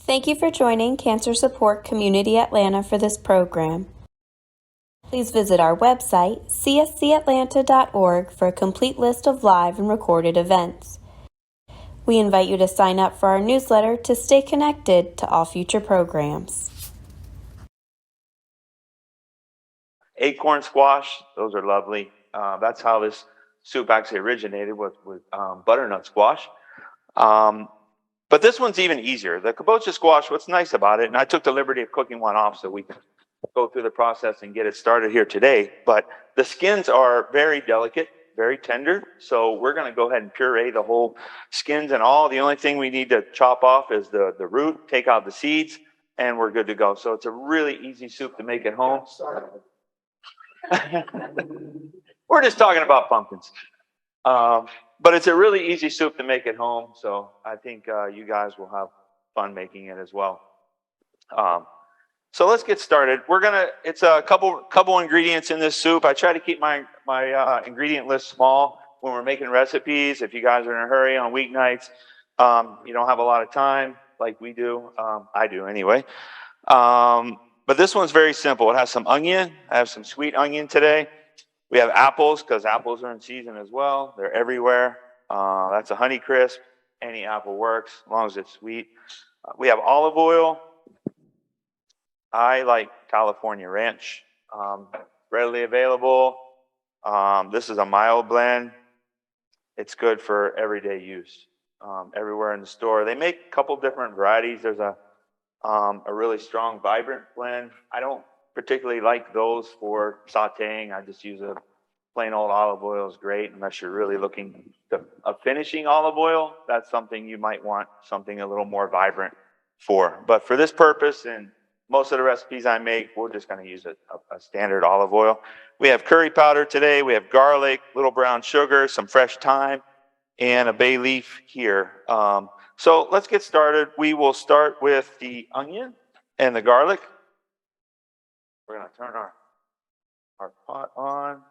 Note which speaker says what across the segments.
Speaker 1: Thank you for joining Cancer Support Community Atlanta for this program. Please visit our website, cscatlanta.org, for a complete list of live and recorded events. We invite you to sign up for our newsletter to stay connected to all future programs.
Speaker 2: Acorn squash, those are lovely. That's how this soup actually originated with butternut squash. But this one's even easier. The kabocha squash, what's nice about it, and I took the liberty of cooking one off so we can go through the process and get it started here today, but the skins are very delicate, very tender, so we're going to go ahead and puree the whole skins and all. The only thing we need to chop off is the root, take out the seeds, and we're good to go. So it's a really easy soup to make at home. We're just talking about pumpkins. But it's a really easy soup to make at home, so I think you guys will have fun making it as well. So let's get started. It's a couple ingredients in this soup. I try to keep my ingredient list small when we're making recipes. If you guys are in a hurry on weeknights, you don't have a lot of time like we do. I do anyway. But this one's very simple. It has some onion. I have some sweet onion today. We have apples because apples are in season as well. They're everywhere. That's a Honey Crisp. Any apple works as long as it's sweet. We have olive oil. I like California Ranch. Readily available. This is a mild blend. It's good for everyday use. Everywhere in the store. They make a couple different varieties. There's a really strong, vibrant blend. I don't particularly like those for sauteing. I just use a plain old olive oil is great unless you're really looking to a finishing olive oil. That's something you might want something a little more vibrant for. But for this purpose and most of the recipes I make, we're just going to use a standard olive oil. We have curry powder today. We have garlic, little brown sugar, some fresh thyme, and a bay leaf here. So let's get started. We will start with the onion and the garlic. We're going to turn our pot on.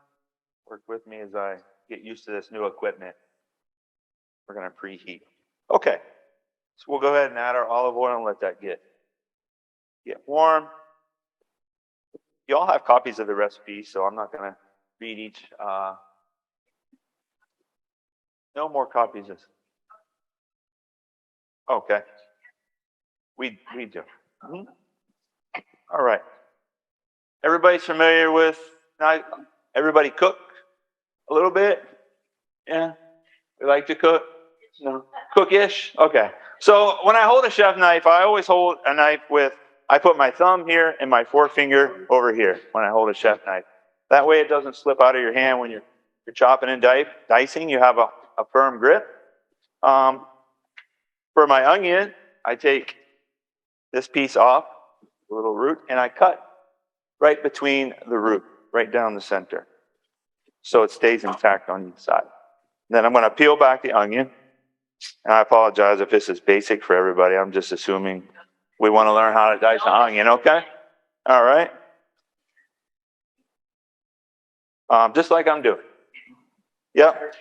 Speaker 2: Work with me as I get used to this new equipment. We're going to preheat. Okay, so we'll go ahead and add our olive oil and let that get warm. You all have copies of the recipe, so I'm not going to read each. No more copies of. Okay, we do. Mm-hmm. All right. Everybody's familiar with, everybody cook a little bit? Yeah? We like to cook? No? Cook-ish? Okay. So when I hold a chef knife, I always hold a knife I put my thumb here and my forefinger over here when I hold a chef knife. That way it doesn't slip out of your hand when you're chopping and dicing. You have a firm grip. For my onion, I take this piece off, the little root, and I cut right between the root, right down the center, so it stays intact on each side. Then I'm going to peel back the onion, and I apologize if this is basic for everybody. I'm just assuming we want to learn how to dice an onion, okay? All right. Just like I'm doing. Yep.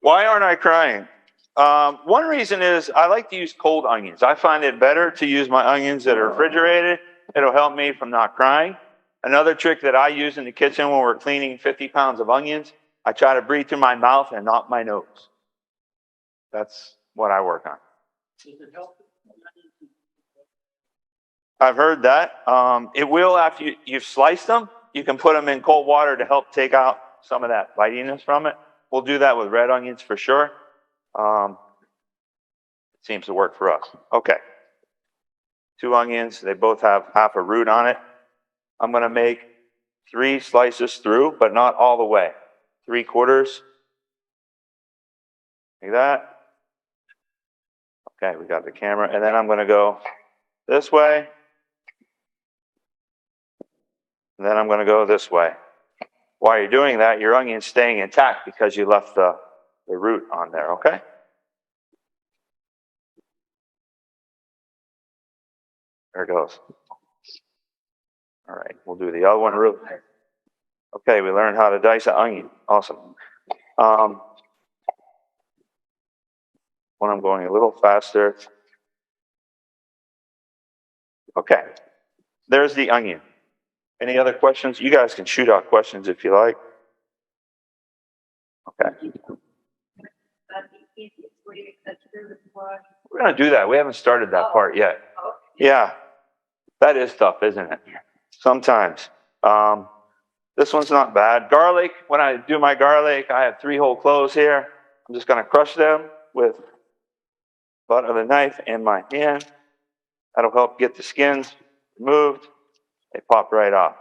Speaker 2: Why aren't I crying? One reason is I like to use cold onions. I find it better to use my onions that are refrigerated. It'll help me from not crying. Another trick that I use in the kitchen when we're cleaning 50 pounds of onions, I try to breathe through my mouth and not my nose. That's what I work on. I've heard that. It will after you've sliced them. You can put them in cold water to help take out some of that bitiness from it. We'll do that with red onions for sure. It seems to work for us. Okay. 2 onions. They both have half a root on it. I'm going to make 3 slices through, but not all the way. 3/4. Like that. Okay, we got the camera. And then I'm going to go this way. And then I'm going to go this way. While you're doing that, your onion's staying intact because you left the root on there, okay? There it goes. All right, we'll do the other one real quick. Okay, we learned how to dice an onion. Awesome. When I'm going a little faster, Okay, there's the onion. Any other questions? You guys can shoot out questions if you like. Okay. We're going to do that. We haven't started that part yet. Yeah, that is tough, isn't it? Sometimes. This one's not bad. Garlic, when I do my garlic, I have 3 whole cloves here. I'm just going to crush them with the butt of the knife and my hand. That'll help get the skins removed. They pop right off.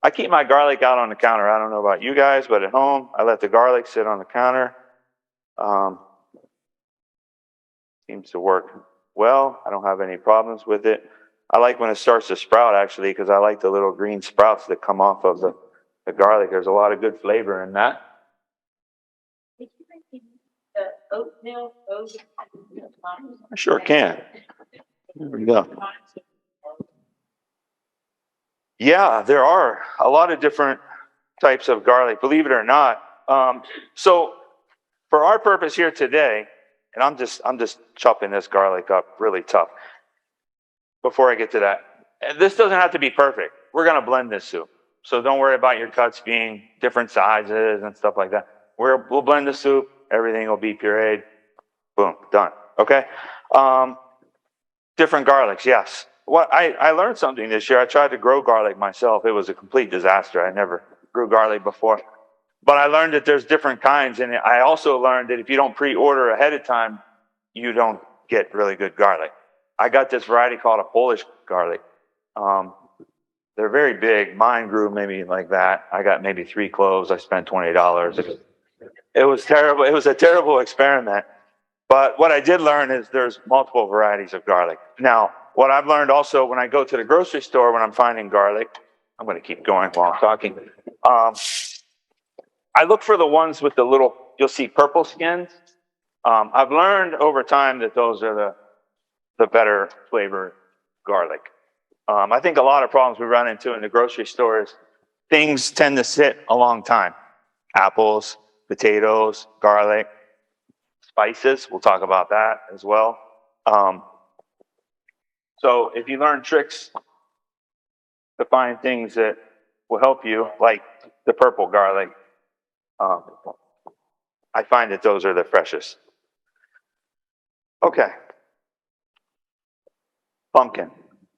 Speaker 2: I keep my garlic out on the counter. I don't know about you guys, but at home, I let the garlic sit on the counter. Seems to work well. I don't have any problems with it. I like when it starts to sprout, actually, because I like the little green sprouts that come off of the garlic. There's a lot of good flavor in that.
Speaker 3: Did you make the oatmeal?
Speaker 2: I sure can. There we go. Yeah, there are a lot of different types of garlic, believe it or not. So for our purpose here today, and I'm just chopping this garlic up really tough. Before I get to that, and this doesn't have to be perfect. We're going to blend this soup. So don't worry about your cuts being different sizes and stuff like that. We'll blend the soup. Everything will be pureed. Boom, done. Okay. Different garlics, yes. What I learned something this year. I tried to grow garlic myself. It was a complete disaster. I never grew garlic before. But I learned that there's different kinds. And I also learned that if you don't pre-order ahead of time, you don't get really good garlic. I got this variety called a Polish garlic. They're very big. Mine grew maybe like that. I got maybe 3 cloves. I spent $20. It was terrible. It was a terrible experiment. But what I did learn is there's multiple varieties of garlic. Now, what I've learned also when I go to the grocery store when I'm finding garlic, I'm going to keep going while I'm talking. I look for the ones with the little, you'll see purple skins. I've learned over time that those are the better flavor garlic. I think a lot of problems we run into in the grocery store is things tend to sit a long time. Apples, potatoes, garlic, spices. We'll talk about that as well. So if you learn tricks to find things that will help you, like the purple garlic, I find that those are the freshest. Okay. Pumpkin,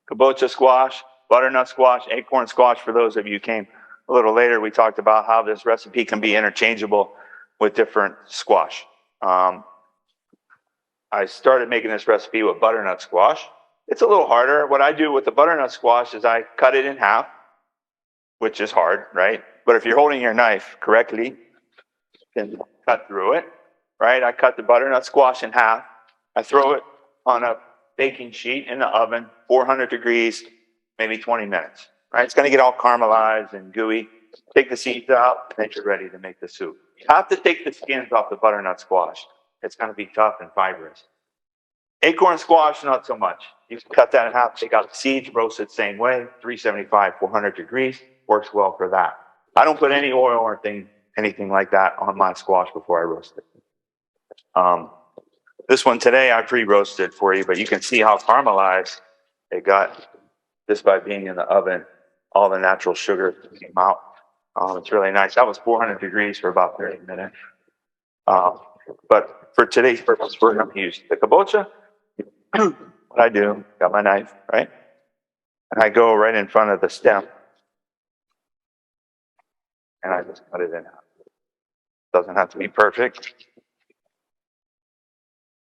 Speaker 2: kabocha squash, butternut squash, acorn squash. For those of you who came a little later, we talked about how this recipe can be interchangeable with different squash. I started making this recipe with butternut squash. It's a little harder. What I do with the butternut squash is I cut it in half, which is hard, right? But if you're holding your knife correctly, you can cut through it, right? I cut the butternut squash in half. I throw it on a baking sheet in the oven, 400 degrees, maybe 20 minutes, right? It's going to get all caramelized and gooey. Take the seeds out, and then you're ready to make the soup. You have to take the skins off the butternut squash. It's going to be tough and fibrous. Acorn squash, not so much. You can cut that in half, take out the seeds, roast it same way, 375, 400 degrees, works well for that. I don't put any oil or anything like that on my squash before I roast it. This one today I pre-roasted for you, but you can see how caramelized it got just by being in the oven. All the natural sugar came out. It's really nice. That was 400 degrees for about 30 minutes. But for today's purpose, we're going to use the kabocha. What I do, got my knife, right? And I go right in front of the stem. And I just cut it in half. Doesn't have to be perfect.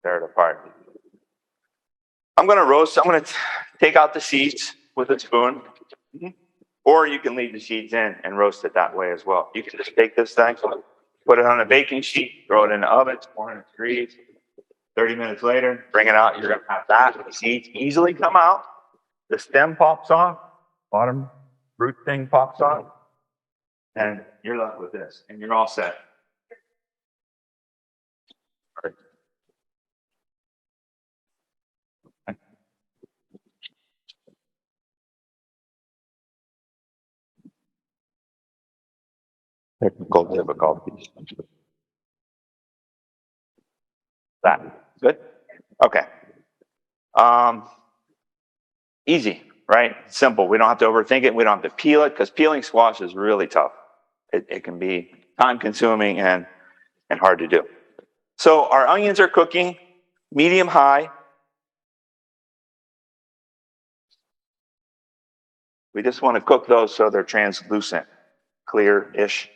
Speaker 2: Tear it apart. I'm going to take out the seeds with a spoon. Or you can leave the seeds in and roast it that way as well. You can just take this thing, put it on a baking sheet, throw it in the oven, 400 degrees. 30 minutes later, bring it out. You're going to have that. The seeds easily come out. The stem pops off. Bottom root thing pops off. And you're left with this. And you're all set. All right. Technical difficulties. That good? Okay. Easy, right? Simple. We don't have to overthink it. We don't have to peel it because peeling squash is really tough. It can be time consuming and hard to do. So our onions are cooking medium high. We just want to cook those so they're translucent, clear-ish.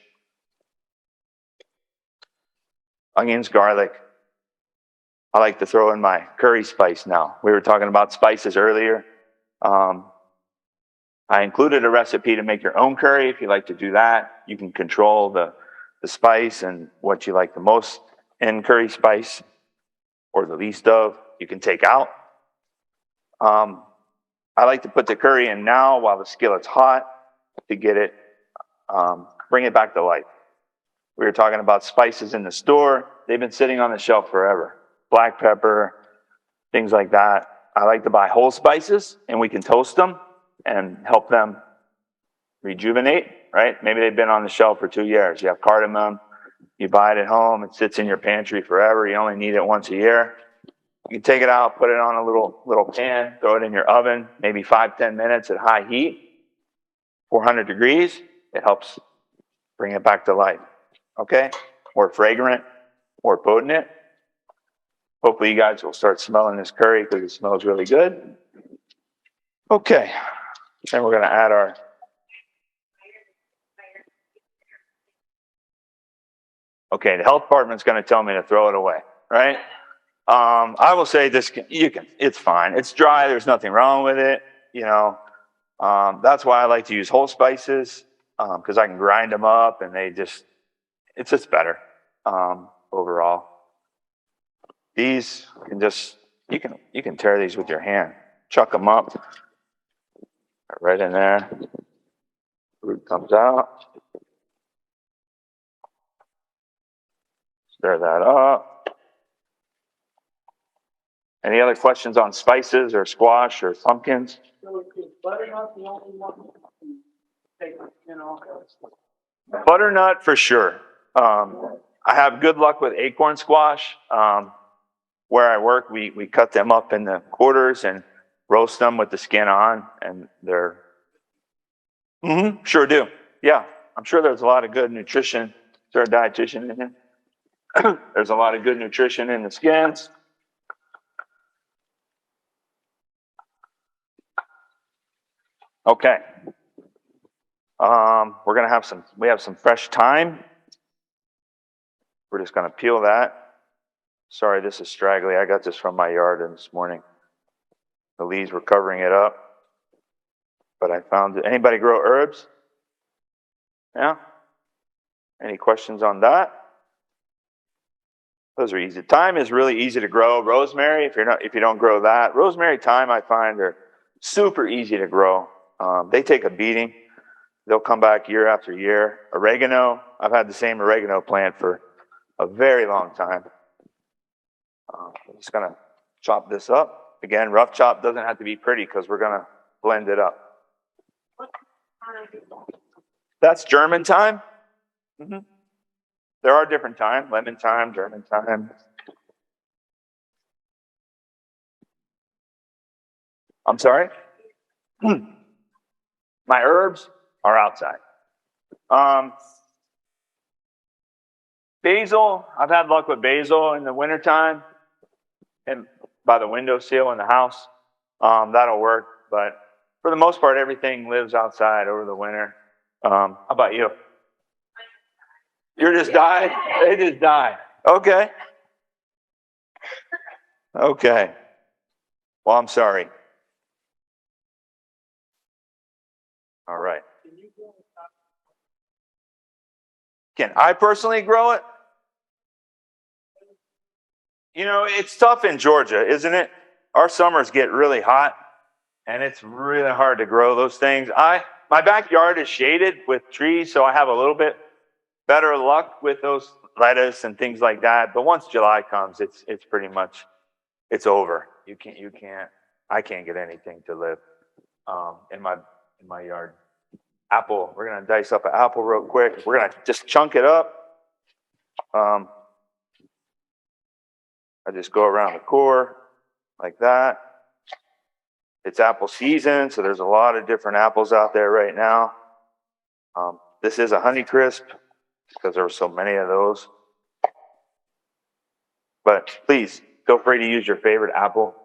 Speaker 2: Onions, garlic. I like to throw in my curry spice now. We were talking about spices earlier. I included a recipe to make your own curry. If you like to do that, you can control the spice and what you like the most in curry spice or the least of, you can take out. I like to put the curry in now while the skillet's hot to get it, bring it back to life. We were talking about spices in the store. They've been sitting on the shelf forever. Black pepper, things like that. I like to buy whole spices and we can toast them and help them rejuvenate, right? Maybe they've been on the shelf for 2 years. You have cardamom, you buy it at home, it sits in your pantry forever. You only need it once a year. You can take it out, put it on a little pan, throw it in your oven, maybe 5-10 minutes at high heat, 400 degrees. It helps bring it back to life. Okay? More fragrant, more potent. Hopefully you guys will start smelling this curry because it smells really good. Okay. Then we're going to add our... Okay, the health department's going to tell me to throw it away, right? I will say this, it's fine. It's dry. There's nothing wrong with it. You know, that's why I like to use whole spices, because I can grind them up and it's just better, overall. These can you can tear these with your hand, chuck them up right in there. Root comes out. Stir that up. Any other questions on spices or squash or pumpkins?
Speaker 3: Butternut the only one
Speaker 2: Butternut for sure. I have good luck with acorn squash. Where I work, we cut them up in the quarters and roast them with the skin on, and they're sure do. Yeah, I'm sure there's a lot of good nutrition. Is there a dietitian in here? There's a lot of good nutrition in the skins. Okay. We're gonna have we have some fresh thyme. We're just gonna peel that. Sorry, this is straggly. I got this from my yard this morning. The leaves were covering it up. But I found it. Anybody grow herbs? Yeah? Any questions on that? Those are easy. Thyme is really easy to grow. Rosemary, if you don't grow that. Rosemary, thyme, I find are super easy to grow. They take a beating. They'll come back year after year. Oregano, I've had the same oregano plant for a very long time. I'm just gonna chop this up. Again, rough chop doesn't have to be pretty because we're gonna blend it up. That's German thyme. There are different thyme, lemon thyme, German thyme. I'm sorry? My herbs are outside. Basil, I've had luck with basil in the wintertime and by the windowsill in the house. That'll work, but for the most part, everything lives outside over the winter. How about you? You're just die? They just die. Okay. Okay. Well, I'm sorry. All right. Can I personally grow it? You know, it's tough in Georgia, isn't it? Our summers get really hot, and it's really hard to grow those things. My backyard is shaded with trees, so I have a little bit better luck with those lettuce and things like that. But once July comes, it's pretty much over. I can't get anything to live in my yard. Apple, we're gonna dice up an apple real quick. We're gonna just chunk it up. I just go around the core like that. It's apple season, so there's a lot of different apples out there right now. This is a Honeycrisp because there were so many of those. But please, feel free to use your favorite apple.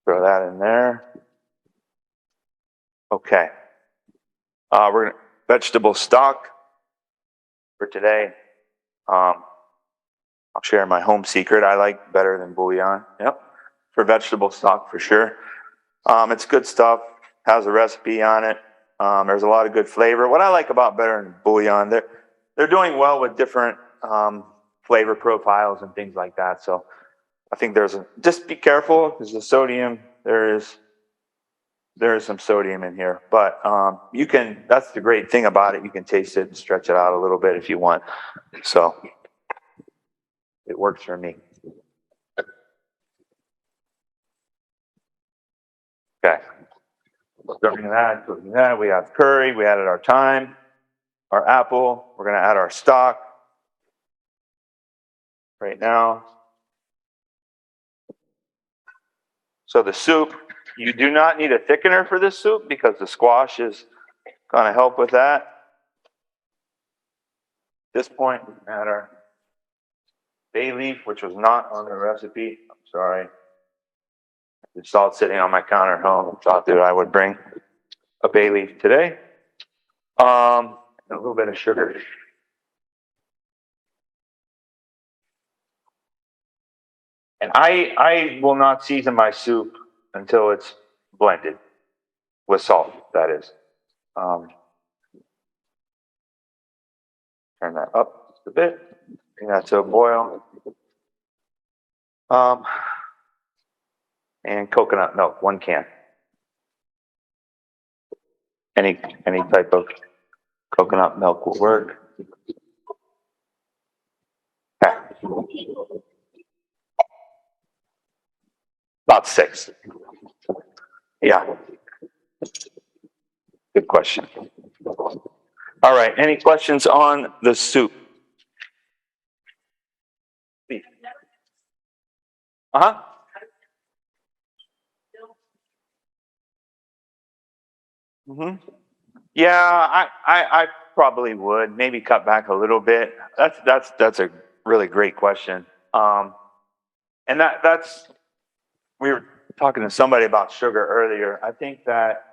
Speaker 2: Throw that in there. Okay. We're gonna vegetable stock for today. I'll share my home secret I like better than bouillon. Yep. For vegetable stock for sure. It's good stuff. Has a recipe on it. There's a lot of good flavor. What I like about better than bouillon, they're doing well with different flavor profiles and things like that. So I think just be careful because the sodium, there is some sodium in here, but that's the great thing about it. You can taste it and stretch it out a little bit if you want. So it works for me. Okay. Cooking that, we have curry, we added our thyme, our apple, we're gonna add our stock right now. So the soup, you do not need a thickener for this soup because the squash is gonna help with that. At this point, we can add our bay leaf, which was not on the recipe. I'm sorry. I saw it sitting on my counter at home. I thought that I would bring a bay leaf today. A little bit of sugar. And I will not season my soup until it's blended with salt, that is. Turn that up just a bit. Bring that to a boil. And coconut milk, 1 can. Any type of coconut milk will work. Okay. About 6. Yeah. Good question. All right. Any questions on the soup? Uh-huh. Mm-hmm. Yeah, I probably would maybe cut back a little bit. That's a really great question. And that's we were talking to somebody about sugar earlier. I think that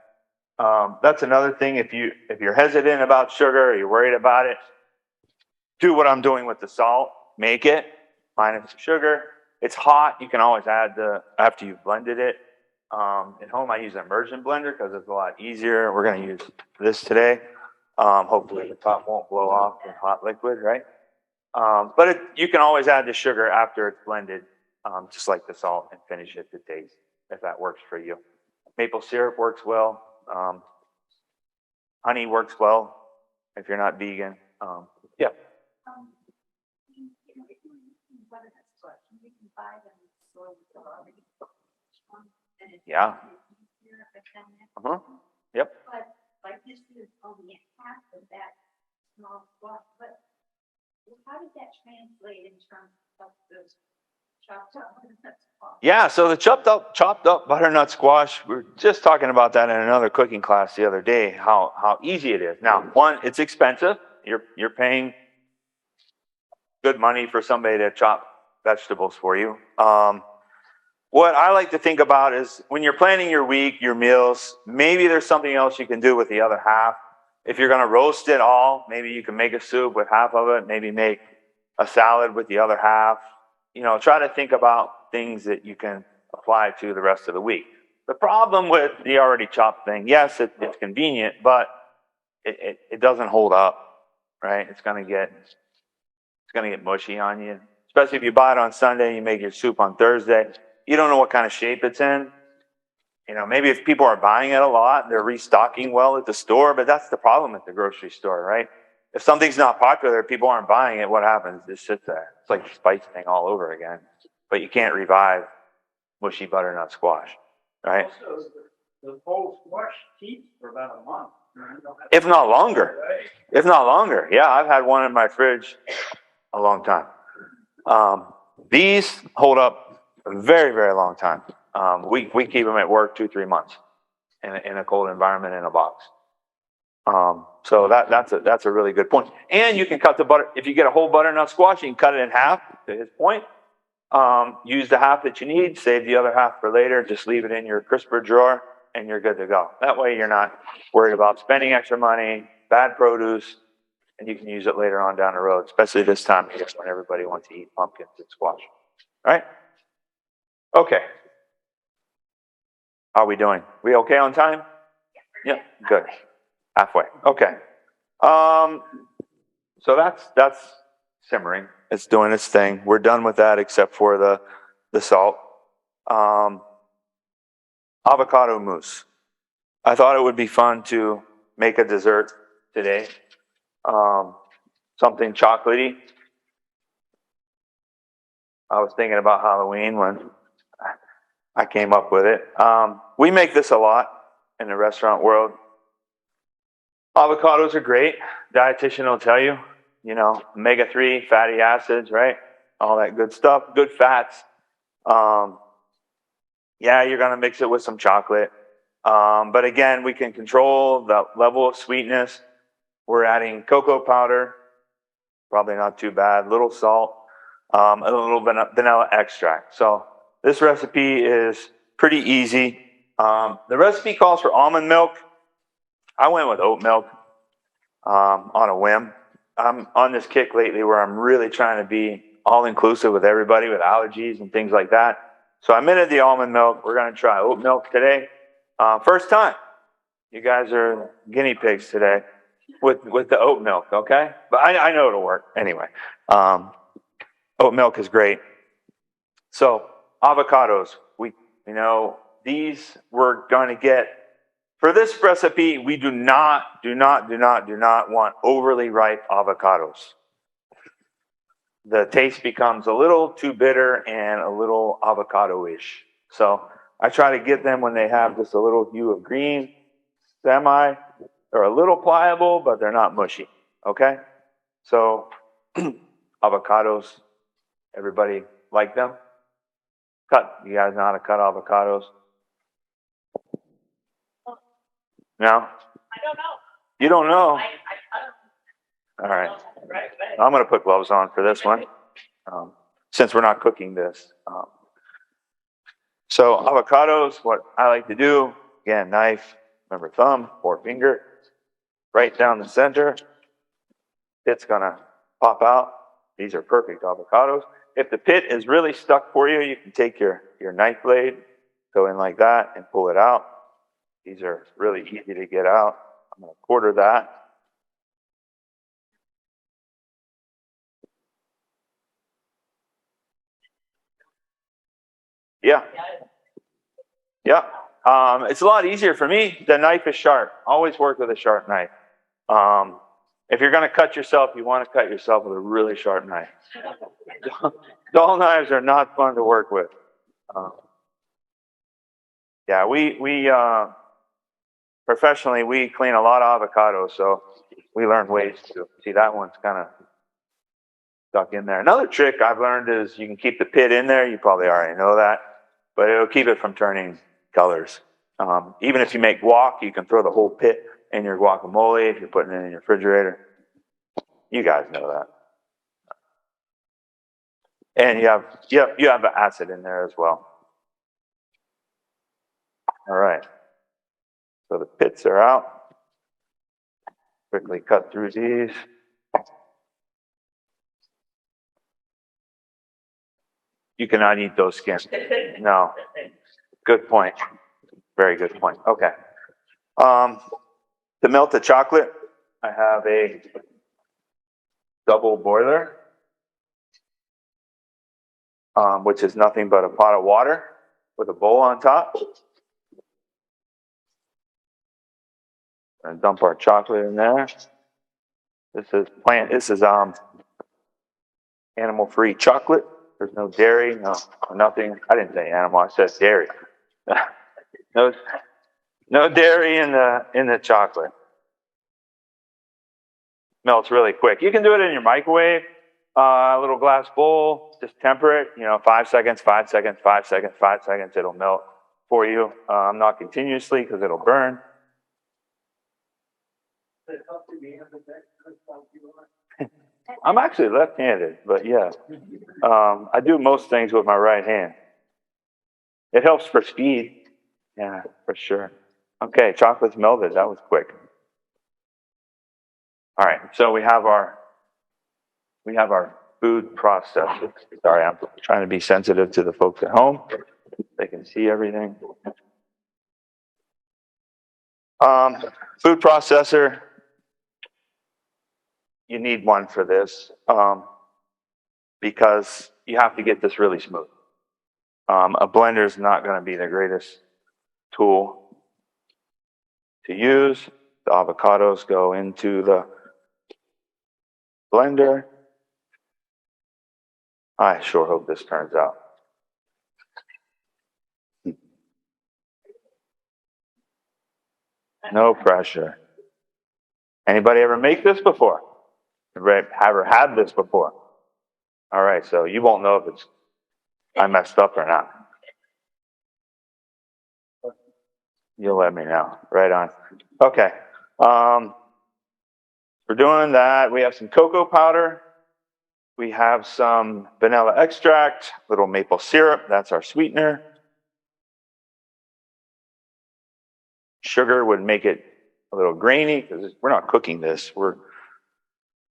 Speaker 2: that's another thing. If you're hesitant about sugar or you're worried about it, do what I'm doing with the salt. Make it minus the sugar. It's hot. You can always add after you've blended it. At home, I use an immersion blender because it's a lot easier. We're going to use this today. Hopefully the top won't blow off with hot liquid, right? But you can always add the sugar after it's blended, just like the salt, and finish it to taste, if that works for you. Maple syrup works well. Honey works well if you're not vegan. Yeah. Yeah. Uh-huh. Yep.
Speaker 4: But like this is only half of that small squash. But how does that translate in terms of those chopped up butternut squash?
Speaker 2: Yeah, so the chopped up butternut squash, we were just talking about that in another cooking class the other day, how easy it is. Now, one, it's expensive. You're paying good money for somebody to chop vegetables for you. What I like to think about is when you're planning your week, your meals, maybe there's something else you can do with the other half. If you're going to roast it all, maybe you can make a soup with half of it, maybe make a salad with the other half. Try to think about things that you can apply to the rest of the week. The problem with the already chopped thing, yes, it's convenient, but it doesn't hold up, right? It's going to get mushy on you, especially if you buy it on Sunday, you make your soup on Thursday. You don't know what kind of shape it's in. Maybe if people are buying it a lot, they're restocking well at the store, but that's the problem at the grocery store, right? If something's not popular, people aren't buying it, what happens? It just sits there. It's like the spice thing all over again. But you can't revive mushy butternut squash, right?
Speaker 3: Also, the whole squash keeps for about a month.
Speaker 2: If not longer. If not longer. Yeah, I've had one in my fridge a long time. These hold up a very, very long time. We keep them at work 2-3 months in a cold environment in a box. So that's a really good point. And you can cut the butter. If you get a whole butternut squash, you can cut it in half, to his point. Use the half that you need, save the other half for later, just leave it in your crisper drawer, and you're good to go. That way you're not worried about spending extra money, bad produce, and you can use it later on down the road, especially this time of year when everybody wants to eat pumpkins and squash. All right? Okay. How are we doing? We okay on time? Yeah, good. Halfway. Okay. So that's simmering. It's doing its thing. We're done with that except for the salt. Avocado mousse. I thought it would be fun to make a dessert today. Something chocolatey. I was thinking about Halloween when I came up with it. We make this a lot in the restaurant world. Avocados are great. Dietitian will tell you, omega-3 fatty acids, right? All that good stuff, good fats. Yeah, you're going to mix it with some chocolate. But again, we can control the level of sweetness. We're adding cocoa powder, probably not too bad, little salt, a little bit of vanilla extract. So this recipe is pretty easy. The recipe calls for almond milk. I went with oat milk on a whim. I'm on this kick lately where I'm really trying to be all-inclusive with everybody with allergies and things like that. So I omitted the almond milk. We're going to try oat milk today. First time. You guys are guinea pigs today with the oat milk, okay? But I know it'll work anyway. Oat milk is great. So avocados, these we're going to get. For this recipe, we do not want overly ripe avocados. The taste becomes a little too bitter and a little avocado-ish. So I try to get them when they have just a little hue of green, semi. They're a little pliable, but they're not mushy, okay? So avocados, everybody like them? You guys know how to cut avocados? No?
Speaker 4: I don't know.
Speaker 2: You don't know?
Speaker 4: I
Speaker 2: All right. I'm going to put gloves on for this one, since we're not cooking this. So avocados, what I like to do, again, knife, remember thumb, forefinger, right down the center. It's going to pop out. These are perfect avocados. If the pit is really stuck for you, you can take your knife blade, go in like that, and pull it out. These are really easy to get out. I'm going to quarter that. Yeah. Yeah. It's a lot easier for me. The knife is sharp. Always work with a sharp knife. If you're going to cut yourself, you want to cut yourself with a really sharp knife. Dull knives are not fun to work with. Yeah, we professionally, we clean a lot of avocados, so we learn ways to. See, that one's kind of stuck in there. Another trick I've learned is you can keep the pit in there. You probably already know that, but it'll keep it from turning colors. Even if you make guac, you can throw the whole pit in your guacamole if you're putting it in your refrigerator. You guys know that. And you have the acid in there as well. All right. So the pits are out. Quickly cut through these. You cannot eat those skins. No. Good point. Very good point. Okay. To melt the chocolate, I have a double boiler, which is nothing but a pot of water with a bowl on top. And dump our chocolate in there. This is animal-free chocolate. There's no dairy, nothing. I didn't say animal, I said dairy. No dairy in the chocolate. Melts really quick. You can do it in your microwave. a little glass bowl, just temper it, 5 seconds, 5 seconds, 5 seconds, 5 seconds, it'll melt for you. Not continuously because it'll burn. I'm actually left-handed, but yeah. I do most things with my right hand. It helps for speed. Yeah, for sure. Okay, chocolate's melted. That was quick. All right, so we have our food processor. Sorry, I'm trying to be sensitive to the folks at home. They can see everything. Food processor. You need one for this because you have to get this really smooth. A blender is not going to be the greatest tool to use. The avocados go into the blender. I sure hope this turns out. No pressure. Anybody ever make this before? Ever had this before? All right, so you won't know if I messed up or not. You'll let me know. Right on. Okay. We're doing that. We have some cocoa powder. We have some vanilla extract, little maple syrup. That's our sweetener. Sugar would make it a little grainy because we're not cooking this. We're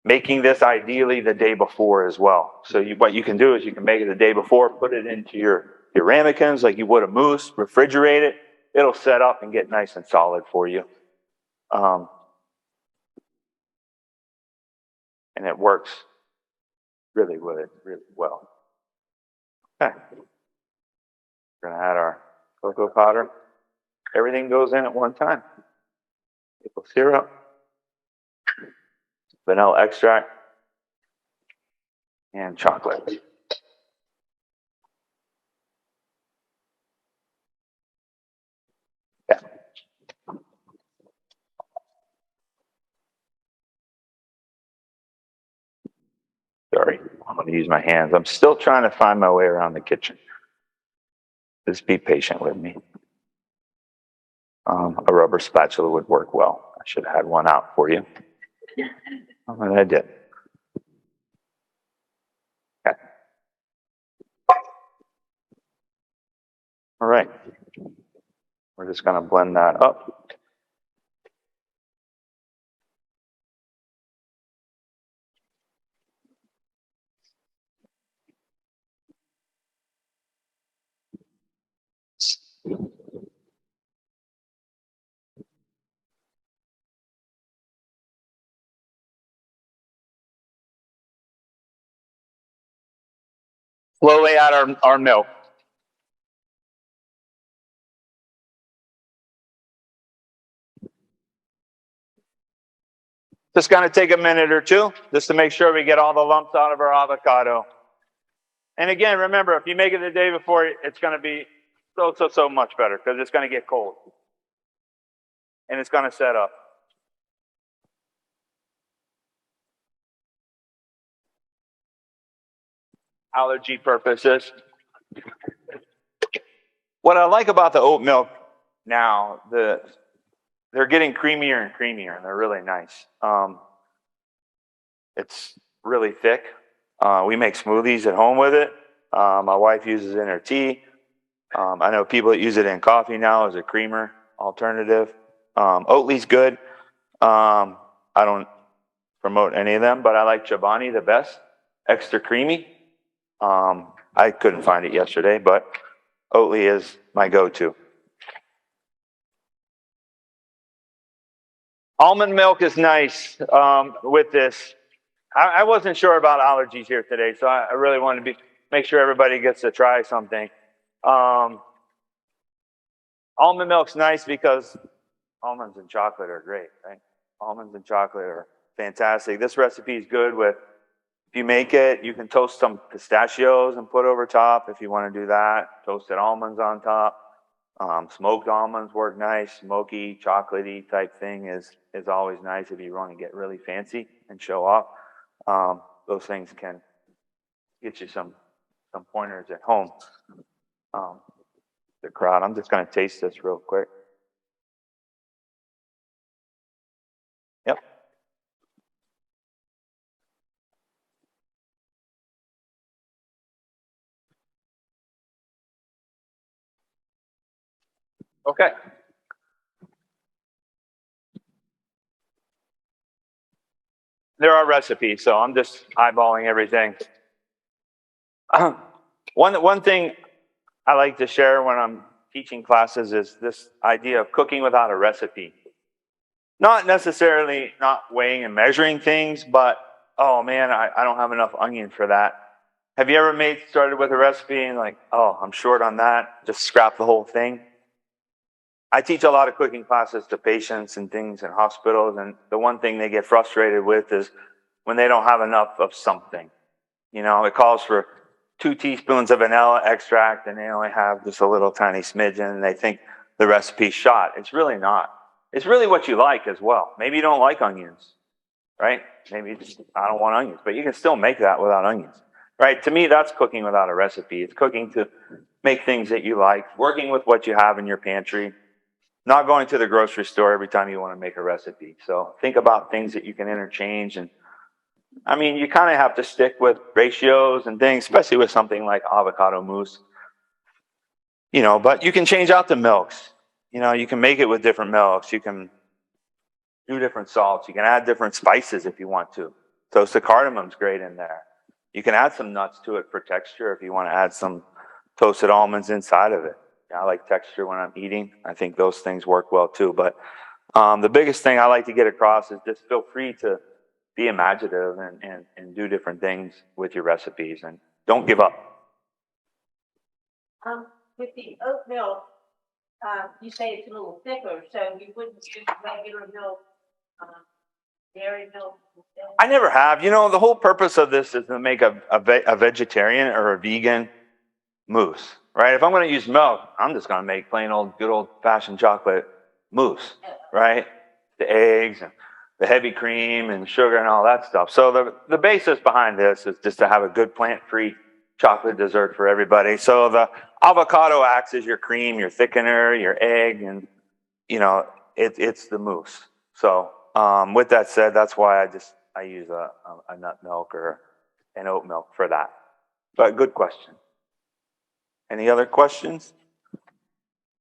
Speaker 2: making this ideally the day before as well. So what you can do is you can make it the day before, put it into your ramekins like you would a mousse, refrigerate it. It'll set up and get nice and solid for you. And it works really well. Okay. We're going to add our cocoa powder. Everything goes in at one time. Maple syrup, vanilla extract, and chocolate. Yeah. Sorry, I'm going to use my hands. I'm still trying to find my way around the kitchen. Just be patient with me. A rubber spatula would work well. I should have had one out for you. And I did. Okay. All right. We're just going to blend that up. Slowly add our milk. Just going to take a minute or two just to make sure we get all the lumps out of our avocado. And again, remember, if you make it the day before, it's going to be so much better because it's going to get cold. And it's going to set up. Allergy purposes. What I like about the oat milk now, they're getting creamier and creamier, and they're really nice. It's really thick. We make smoothies at home with it. My wife uses it in her tea. I know people that use it in coffee now as a creamer alternative. Oatly's good. I don't promote any of them, but I like Chobani the best. Extra creamy. I couldn't find it yesterday, but Oatly is my go-to. Almond milk is nice with this. I wasn't sure about allergies here today, so I really wanted to make sure everybody gets to try something. Almond milk's nice because almonds and chocolate are great, right? Almonds and chocolate are fantastic. This recipe is good with, if you make it, you can toast some pistachios and put over top if you want to do that. Toasted almonds on top. Smoked almonds work nice. Smoky, chocolatey type thing is always nice if you want to get really fancy and show off. those things can get you some pointers at home. The crowd. I'm just going to taste this real quick. Yep. Okay. There are recipes, so I'm just eyeballing everything. One thing I like to share when I'm teaching classes is this idea of cooking without a recipe. Not necessarily not weighing and measuring things, but, oh man, I don't have enough onion for that. Have you ever started with a recipe and like, oh, I'm short on that, just scrap the whole thing? I teach a lot of cooking classes to patients and things in hospitals, and the one thing they get frustrated with is when they don't have enough of something. You know, it calls for 2 teaspoons of vanilla extract, and they only have just a little tiny smidgen, and they think the recipe's shot. It's really not. It's really what you like as well. Maybe you don't like onions, right? Maybe you just, I don't want onions, but you can still make that without onions, right? To me, that's cooking without a recipe. It's cooking to make things that you like, working with what you have in your pantry, not going to the grocery store every time you want to make a recipe. So think about things that you can interchange. And I mean, you kind of have to stick with ratios and things, especially with something like avocado mousse. You know, but you can change out the milks. You know, you can make it with different milks. You can do different salts. You can add different spices if you want to. Toasted cardamom's great in there. You can add some nuts to it for texture if you want to add some toasted almonds inside of it. I like texture when I'm eating. I think those things work well too. But the biggest thing I like to get across is just feel free to be imaginative and do different things with your recipes, and don't give up.
Speaker 4: With the oat milk, you say it's a little thicker, so you wouldn't use regular milk, dairy milk instead?
Speaker 2: I never have. You know, the whole purpose of this is to make a vegetarian or a vegan mousse, right? If I'm going to use milk, I'm just going to make plain old, good old fashioned chocolate mousse, right? The eggs and the heavy cream and sugar and all that stuff. So the basis behind this is just to have a good plant-free chocolate dessert for everybody. So the avocado acts as your cream, your thickener, your egg, and you know, it's the mousse. So with that said, that's why I use a nut milk or an oat milk for that. But good question. Any other questions?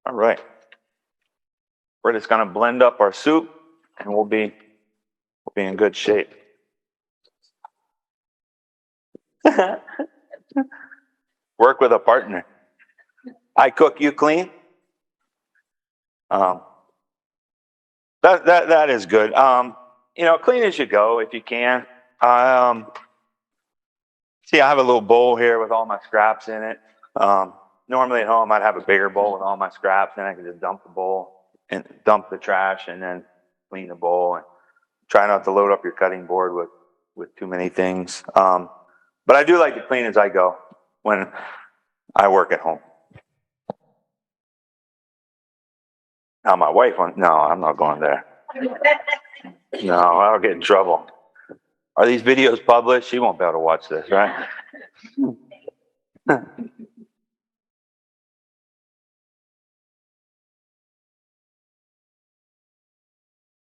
Speaker 2: All right. We're just going to blend up our soup, and we'll be in good shape. Work with a partner. I cook, you clean. That is good. You know, clean as you go if you can. See, I have a little bowl here with all my scraps in it. Normally at home, I'd have a bigger bowl with all my scraps, and I could just dump the bowl and dump the trash, and then clean the bowl. And try not to load up your cutting board with too many things. But I do like to clean as I go when I work at home. Now my wife no, I'm not going there. No, I'll get in trouble. Are these videos published? She won't be able to watch this, right?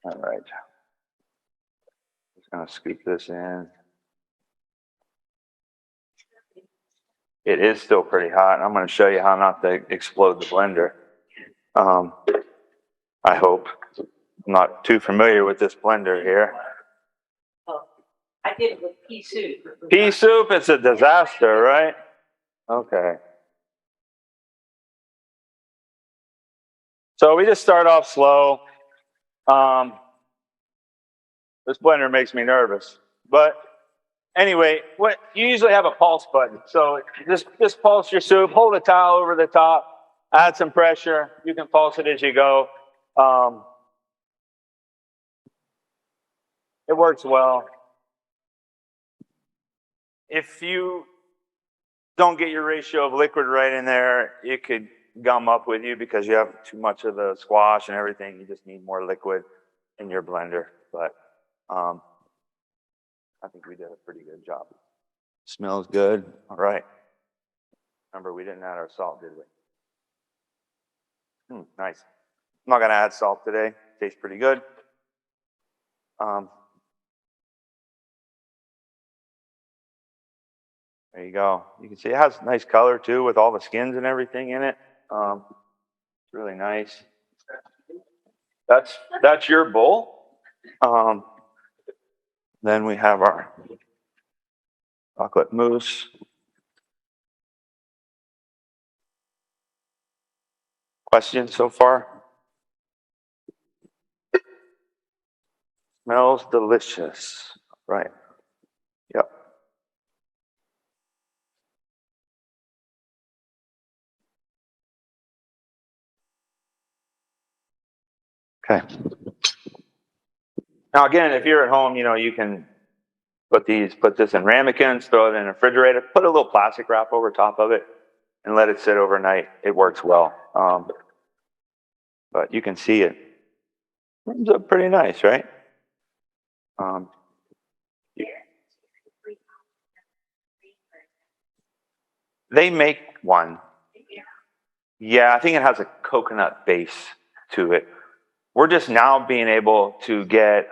Speaker 2: All right. Just going to scoop this in. It is still pretty hot. I'm going to show you how not to explode the blender. I hope. I'm not too familiar with this blender here.
Speaker 4: Oh, I did it with pea soup.
Speaker 2: Pea soup, it's a disaster, right? Okay. So we just start off slow. This blender makes me nervous. But anyway, what you usually have a pulse button. So just pulse your soup, hold a towel over the top, add some pressure. You can pulse it as you go. It works well. If you don't get your ratio of liquid right in there, it could gum up with you because you have too much of the squash and everything. You just need more liquid in your blender. But I think we did a pretty good job. Smells good. All right. Remember, we didn't add our salt, did we? Nice. I'm not going to add salt today. Tastes pretty good. There you go. You can see it has nice color too with all the skins and everything in it. It's really nice. That's your bowl. Then we have our chocolate mousse. Questions so far? Smells delicious. Right. Yep. Okay. Now again, if you're at home, you can put this in ramekins, throw it in a refrigerator, put a little plastic wrap over top of it, and let it sit overnight. It works well. But you can see it. It's pretty nice, right? They make one. Yeah, I think it has a coconut base to it. We're just now being able to get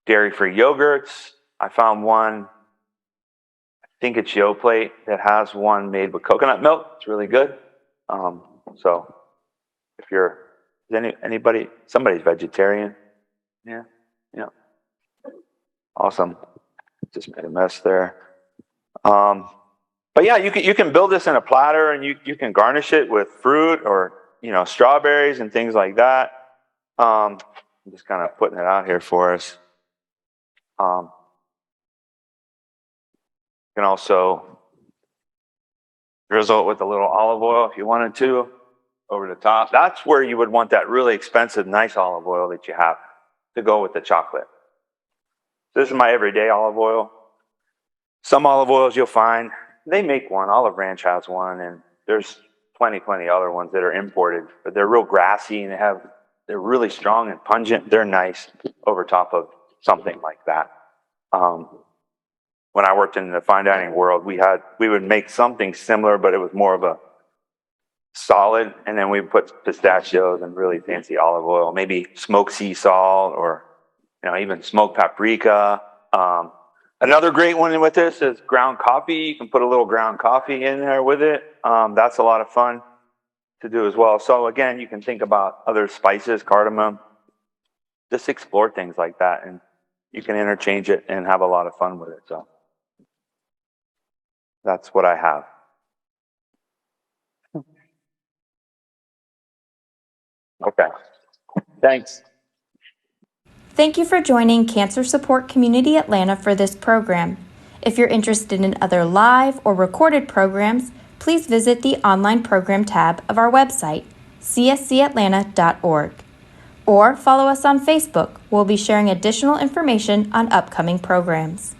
Speaker 2: dairy-free yogurts. I found one, I think it's YoPlate, that has one made with coconut milk. It's really good. So if you're, somebody's vegetarian. Yeah. Awesome. Just made a mess there. But yeah, you can build this in a platter, and you can garnish it with fruit or strawberries and things like that. I'm just kind of putting it out here for us. You can also drizzle it with a little olive oil if you wanted to over the top. That's where you would want that really expensive, nice olive oil that you have to go with the chocolate. This is my everyday olive oil. Some olive oils you'll find, they make one. Olive Ranch has one, and there's plenty other ones that are imported, but they're real grassy and they're really strong and pungent. They're nice over top of something like that. When I worked in the fine dining world, we would make something similar, but it was more of a solid, and then we put pistachios and really fancy olive oil, maybe smoked sea salt, or even smoked paprika. Another great one with this is ground coffee. You can put a little ground coffee in there with it. That's a lot of fun to do as well. So again, you can think about other spices, cardamom. Just explore things like that, and you can interchange it and have a lot of fun with it. So that's what I have. Okay. Thanks.
Speaker 1: Thank you for joining Cancer Support Community Atlanta for this program. If you're interested in other live or recorded programs, please visit the online program tab of our website, cscatlanta.org, or follow us on Facebook. We'll be sharing additional information on upcoming programs.